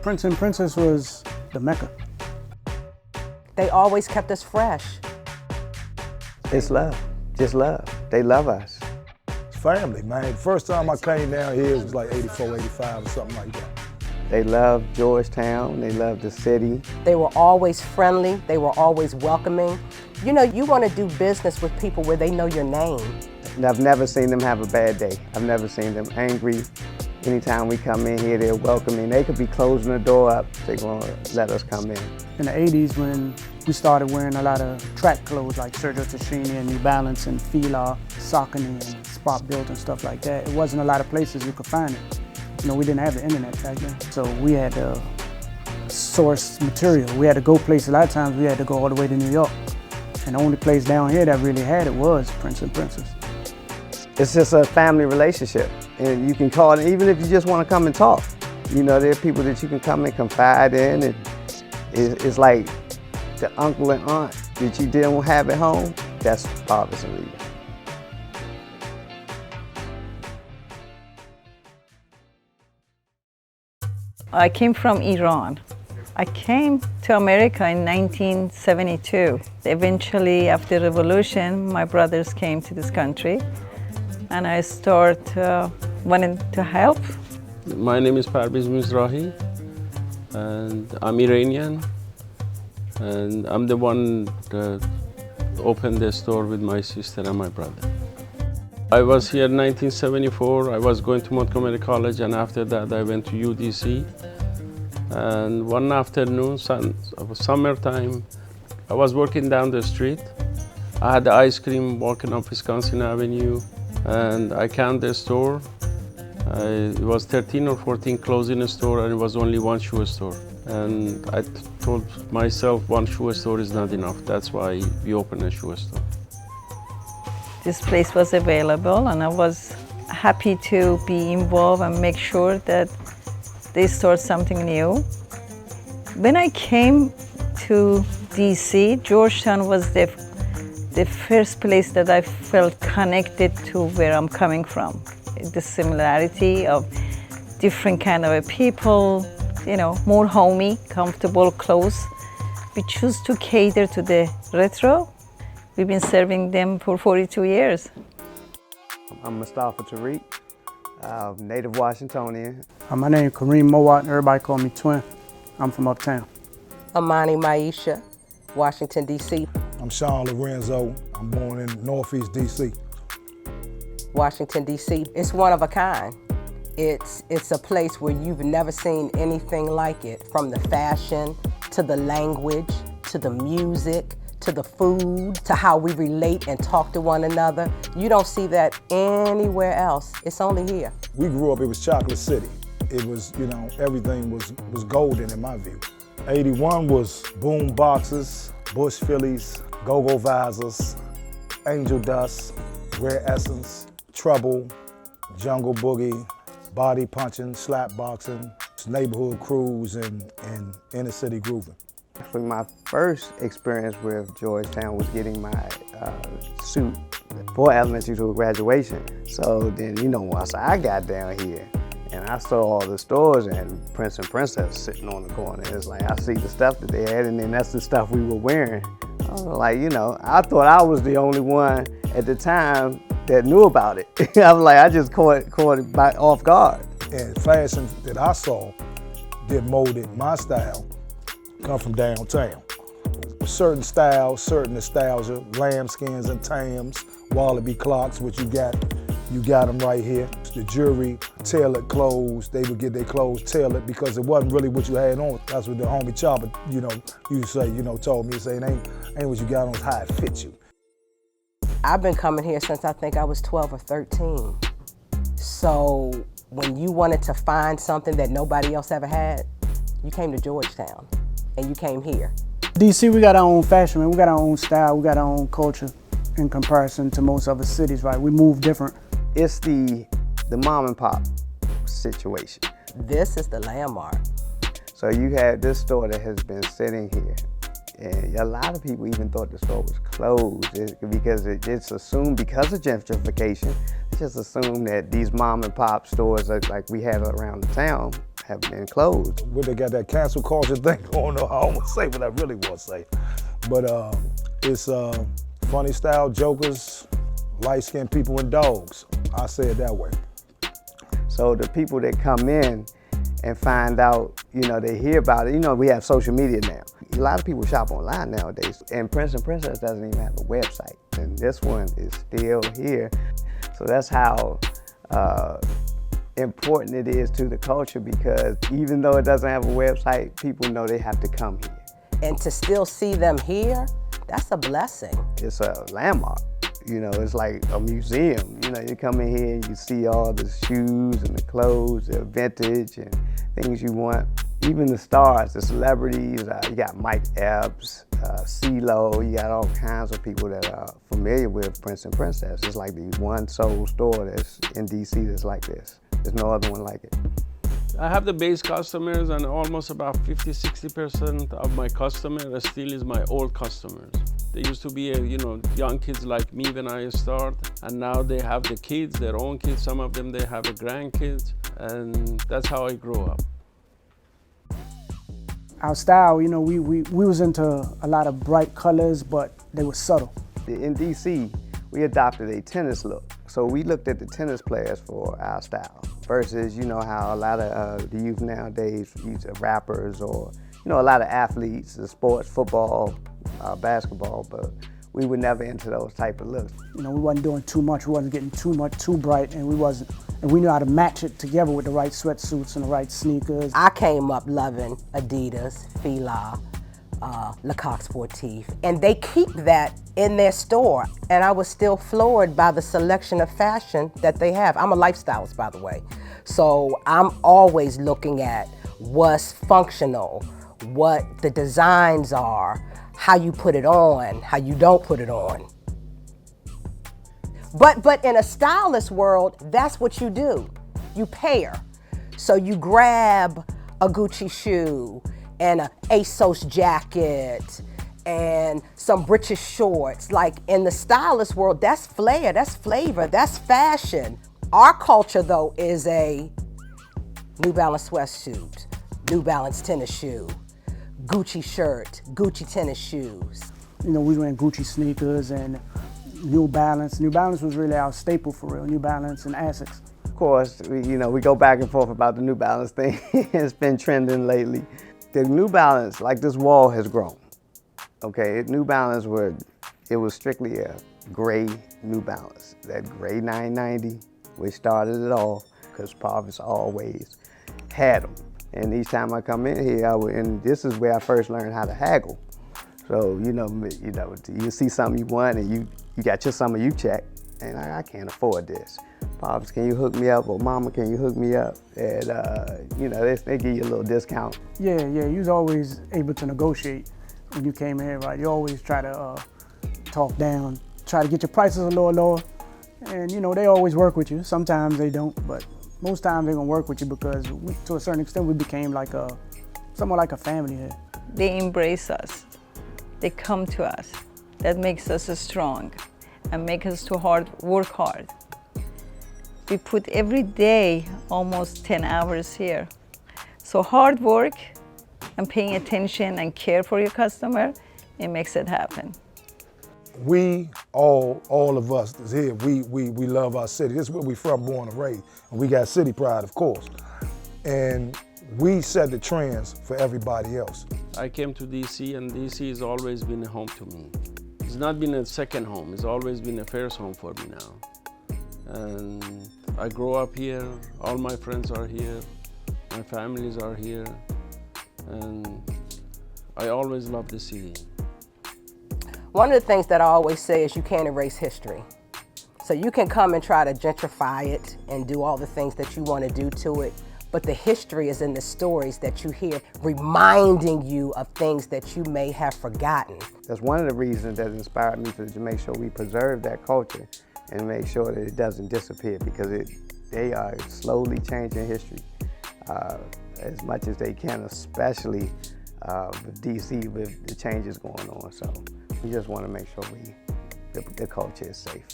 Prince and Princess was the Mecca. They always kept us fresh. It's love, just love. They love us. It's family, man. First time I came down here, it was like 84, 85 or something like that. They love Georgetown, they love the city. They were always friendly, they were always welcoming. You know, you want to do business with people where they know your name. And I've never seen them have a bad day. I've never seen them angry. Anytime we come in here, they're welcoming. They could be closing the door up, they're gonna let us come in. In the 80s, when we started wearing a lot of track clothes like Sergio Tacchini and New Balance and Fila, Saucony and Spot Built and stuff like that, it wasn't a lot of places you could find it. You know, we didn't have the internet back then. So we had to source material. We had to go places. A lot of times we had to go all the way to New York. And the only place down here that really had it was Prince and Princess. It's just a family relationship. And you can call it, even if you just want to come and talk. You know, there are people that you can come and confide in. And it's like the uncle and aunt that you didn't have at home, that's fathers and leaders. I came from Iran. I came to America in 1972. Eventually, after the revolution, my brothers came to this country, and I wanting to help. My name is Parviz Mizrahi, and I'm Iranian, and I'm the one that opened the store with my sister and my brother. I was here in 1974. I was going to Montgomery College, and after that I went to UDC. And one afternoon, summertime, I was working down the street. I had the ice cream walking up Wisconsin Avenue, and I counted the store. It was 13 or 14 closing the store, and it was only one shoe store. And I told myself one shoe store is not enough. That's why we opened a shoe store. This place was available, and I was happy to be involved and make sure that they start something new. When I came to DC, Georgetown was the first place that I felt connected to where I'm coming from. The similarity of different kind of people, you know, more homey, comfortable, close. We choose to cater to the retro. We've been serving them for 42 years. I'm Mustafa Tariq, native Washingtonian. My name is Kareem Mowat, everybody call me Twin. I'm from uptown. Amani Maisha, Washington, D.C. I'm Sean Lorenzo. I'm born in Northeast D.C. Washington, D.C. It's one of a kind. It's a place where you've never seen anything like it, from the fashion, to the language, to the music, to the food, to how we relate and talk to one another. You don't see that anywhere else. It's only here. We grew up, it was Chocolate City. It was, you know, everything was golden in my view. 81 was boom boxes, Bush Phillies, go-go visors, Angel Dust, Rare Essence, Trouble, Jungle Boogie, body punching, slap boxing, neighborhood crews, and inner city grooving. Actually, my first experience with Georgetown was getting my suit for elementary school graduation. So then, you know, once I got down here and I saw all the stores and Prince and Princess sitting on the corner, it's like I see the stuff that they had, and then that's the stuff we were wearing. I was like, you know, I thought I was the only one at the time that knew about it. I was like, I just caught it off guard. And fashion that I saw that molded my style come from downtown. Certain styles, certain nostalgia, lambskins and tams, wallaby clocks, which you got them right here. The jewelry, tailored clothes, they would get their clothes tailored because it wasn't really what you had on. That's what the homie Chopper, you know, used to say, you know, told me, say, it ain't what you got on, it's how it fits you. I've been coming here since I think I was 12 or 13. So when you wanted to find something that nobody else ever had, you came to Georgetown and you came here. DC, we got our own fashion, man. We got our own style, we got our own culture in comparison to most other cities, right? We move different. It's the mom and pop situation. This is the landmark. So you have this store that has been sitting here, and a lot of people even thought the store was closed because it's assumed, because of gentrification, it's just assumed that these mom and pop stores like we have around the town have been closed. Where they got that cancel culture thing going on, I don't want to say what I really want to say. But it's funny style jokers, light-skinned people and dogs. I say it that way. So the people that come in and find out, they hear about it. We have social media now. A lot of people shop online nowadays, and Prince and Princess doesn't even have a website, and this one is still here. So that's how important it is to the culture, because even though it doesn't have a website, people know they have to come here. And to still see them here, that's a blessing. It's a landmark. It's like a museum. You come in here and you see all the shoes and the clothes, the vintage and things you want. Even the stars, the celebrities, you got Mike Epps, CeeLo, you got all kinds of people that are familiar with Prince and Princess. It's like the one sole store that's in DC that's like this. There's no other one like it. I have the base customers, and almost about 50-60% of my customers still is my old customers. They used to be, young kids like me when I started, and now they have the kids, their own kids. Some of them, they have grandkids, and that's how I grew up. Our style, we was into a lot of bright colors, but they were subtle. In DC, we adopted a tennis look. So we looked at the tennis players for our style versus, how a lot of the youth nowadays use rappers or, a lot of athletes, the sports, football, basketball, but we were never into those type of looks. We wasn't doing too much, we wasn't getting too bright, and we knew how to match it together with the right sweatsuits and the right sneakers. I came up loving Adidas, Fila, Lecoq Sportif, and they keep that in their store. And I was still floored by the selection of fashion that they have. I'm a lifestylist, by the way. So I'm always looking at what's functional, what the designs are, how you put it on, how you don't put it on. But in a stylist world, that's what you do. You pair. So you grab a Gucci shoe and an ASOS jacket and some British shorts. Like in the stylist world, that's flair, that's flavor, that's fashion. Our culture though is a New Balance sweatsuit, New Balance tennis shoe, Gucci shirt, Gucci tennis shoes. We wearing Gucci sneakers and New Balance. New Balance was really our staple for real, New Balance and Asics. Of course, we go back and forth about the New Balance thing. It's been trending lately. The New Balance, like this wall has grown. Okay, New Balance it was strictly a gray New Balance. That gray 990, which started it all, because Parvis always had them. And each time I come in here, and this is where I first learned how to haggle. So, you see something you want and you got your summer you check, and I can't afford this. Pops, can you hook me up? Or Mama, can you hook me up? And, they give you a little discount. Yeah, you was always able to negotiate when you came in here, right? You always try to talk down, try to get your prices a little lower. And, they always work with you. Sometimes they don't, but most times they're gonna work with you because to a certain extent, we became somewhat like a family here. They embrace us. They come to us. That makes us strong and make us to work hard. We put every day almost 10 hours here. So hard work and paying attention and care for your customer, it makes it happen. We, all of us that's here, we love our city. This is where we from, born and raised. And we got city pride, of course. And we set the trends for everybody else. I came to DC, and DC has always been a home to me. It's not been a second home, it's always been a first home for me now. And I grew up here, all my friends are here, my families are here, and I always love the city. One of the things that I always say is you can't erase history. So you can come and try to gentrify it and do all the things that you want to do to it, but the history is in the stories that you hear, reminding you of things that you may have forgotten. That's one of the reasons that inspired me to make sure we preserve that culture and make sure that it doesn't disappear, because they are slowly changing history as much as they can, especially with DC, with the changes going on. So we just want to make sure the culture is safe.